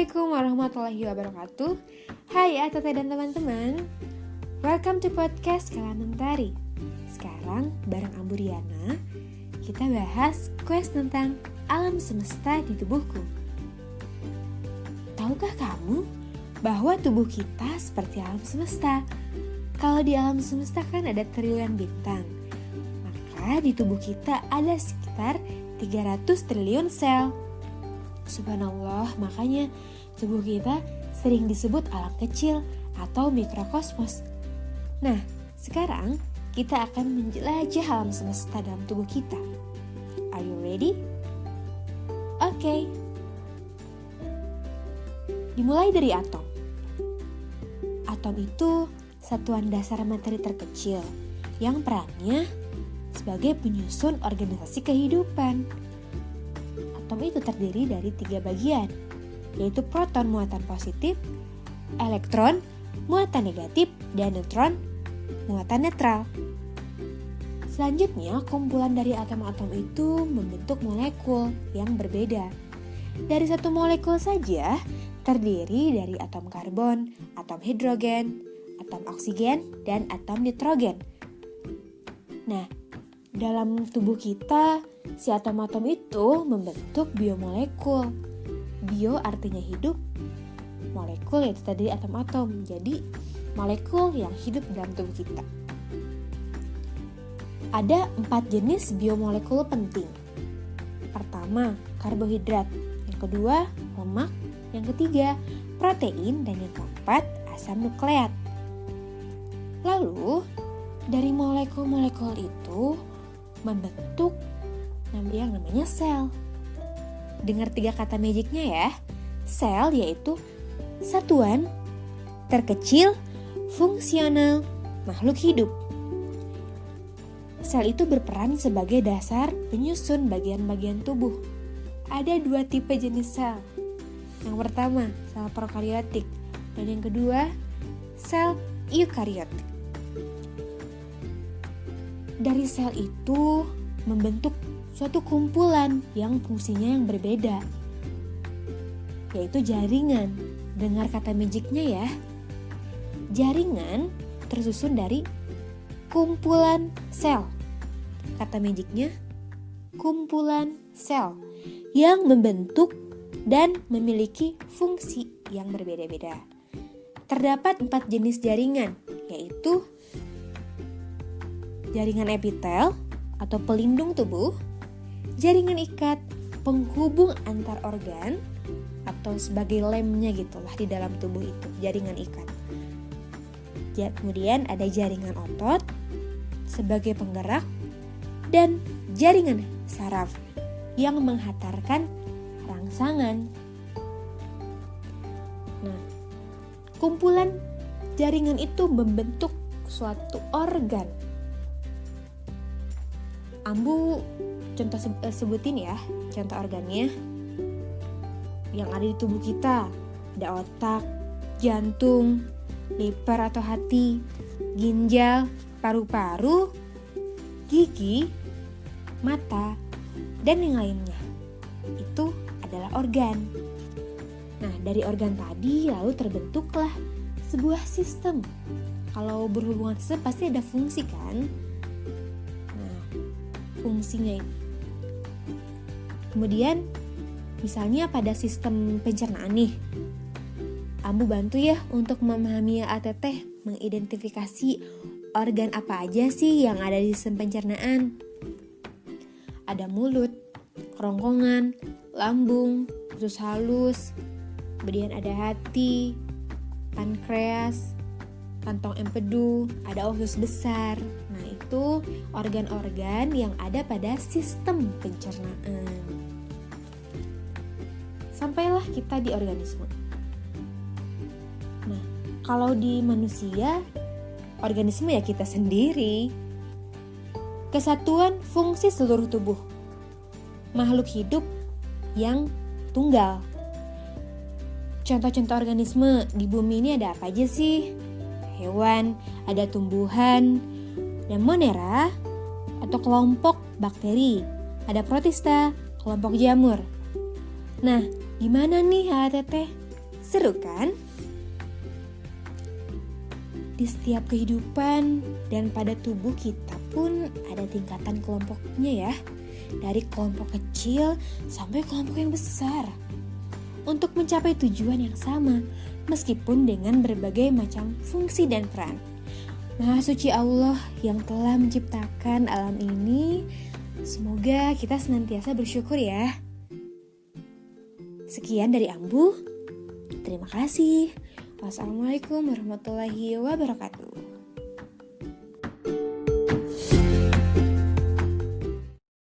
Assalamualaikum warahmatullahi wabarakatuh. Hai Tete dan teman-teman, welcome to podcast Kalamentari. Sekarang bareng Amburiana, kita bahas quest tentang alam semesta di tubuhku. Tahukah kamu bahwa tubuh kita seperti alam semesta? Kalau di alam semesta kan ada triliunan bintang, maka di tubuh kita ada sekitar 300 triliun sel. Subhanallah, makanya tubuh kita sering disebut alam kecil atau mikrokosmos. Nah, sekarang kita akan menjelajah alam semesta dalam tubuh kita. Are you ready? Oke. Dimulai dari atom. Atom itu satuan dasar materi terkecil yang perannya sebagai penyusun organisasi kehidupan. Atom itu terdiri dari 3 bagian, yaitu proton muatan positif, elektron muatan negatif, dan neutron muatan netral. Selanjutnya, kumpulan dari atom-atom itu membentuk molekul yang berbeda. Dari satu molekul saja terdiri dari atom karbon, atom hidrogen, atom oksigen, dan atom nitrogen. Nah, dalam tubuh kita, si atom-atom itu membentuk biomolekul. Bio artinya hidup, molekul yaitu tadi atom-atom. Jadi, molekul yang hidup dalam tubuh kita. Ada 4 jenis biomolekul penting. Pertama, karbohidrat. Yang kedua, lemak. Yang ketiga, protein. Dan yang keempat, asam nukleat. Lalu, dari molekul-molekul itu membentuk yang namanya sel. Dengar 3 kata magicnya ya. Sel yaitu satuan terkecil fungsional makhluk hidup. Sel itu berperan sebagai dasar penyusun bagian-bagian tubuh. Ada 2 tipe jenis sel. Yang pertama, sel prokariotik, dan yang kedua, sel eukariotik. Dari sel itu membentuk suatu kumpulan yang fungsinya yang berbeda, yaitu jaringan. Dengar kata magicnya ya. Jaringan tersusun dari kumpulan sel. Kata magicnya, kumpulan sel yang membentuk dan memiliki fungsi yang berbeda-beda. Terdapat 4 jenis jaringan, yaitu jaringan epitel atau pelindung tubuh, jaringan ikat, penghubung antar organ atau sebagai lemnya gitulah di dalam tubuh itu, jaringan ikat. Kemudian ada jaringan otot sebagai penggerak dan jaringan saraf yang menghantarkan rangsangan. Nah, kumpulan jaringan itu membentuk suatu organ. Ambu contoh sebutin ya, contoh organnya yang ada di tubuh kita. Ada otak, jantung, liver atau hati, ginjal, paru-paru, gigi, mata, dan yang lainnya. Itu adalah organ. Nah, dari organ tadi lalu terbentuklah sebuah sistem. Kalau berhubungan sistem pasti ada fungsi kan? Fungsinya ini. Kemudian misalnya pada sistem pencernaan nih, Ambu bantu ya untuk memahami ATT mengidentifikasi organ apa aja sih yang ada di sistem pencernaan. Ada mulut, kerongkongan, lambung, usus halus, kemudian ada hati, pankreas, kantong empedu, ada usus besar. Nah, itu organ-organ yang ada pada sistem pencernaan. Sampailah kita di organisme. Nah, kalau di manusia, organisme ya kita sendiri. Kesatuan fungsi seluruh tubuh. Makhluk hidup yang tunggal. Contoh-contoh organisme di bumi ini ada apa aja sih? Hewan, ada tumbuhan, ada monera atau kelompok bakteri, ada protista, kelompok jamur. Nah, gimana nih HTT? Seru kan? Di setiap kehidupan dan pada tubuh kita pun ada tingkatan kelompoknya ya. Dari kelompok kecil sampai kelompok yang besar. Untuk mencapai tujuan yang sama, meskipun dengan berbagai macam fungsi dan peran. Maha suci Allah yang telah menciptakan alam ini, semoga kita senantiasa bersyukur ya. Sekian dari Ambu. Terima kasih. Wassalamualaikum warahmatullahi wabarakatuh.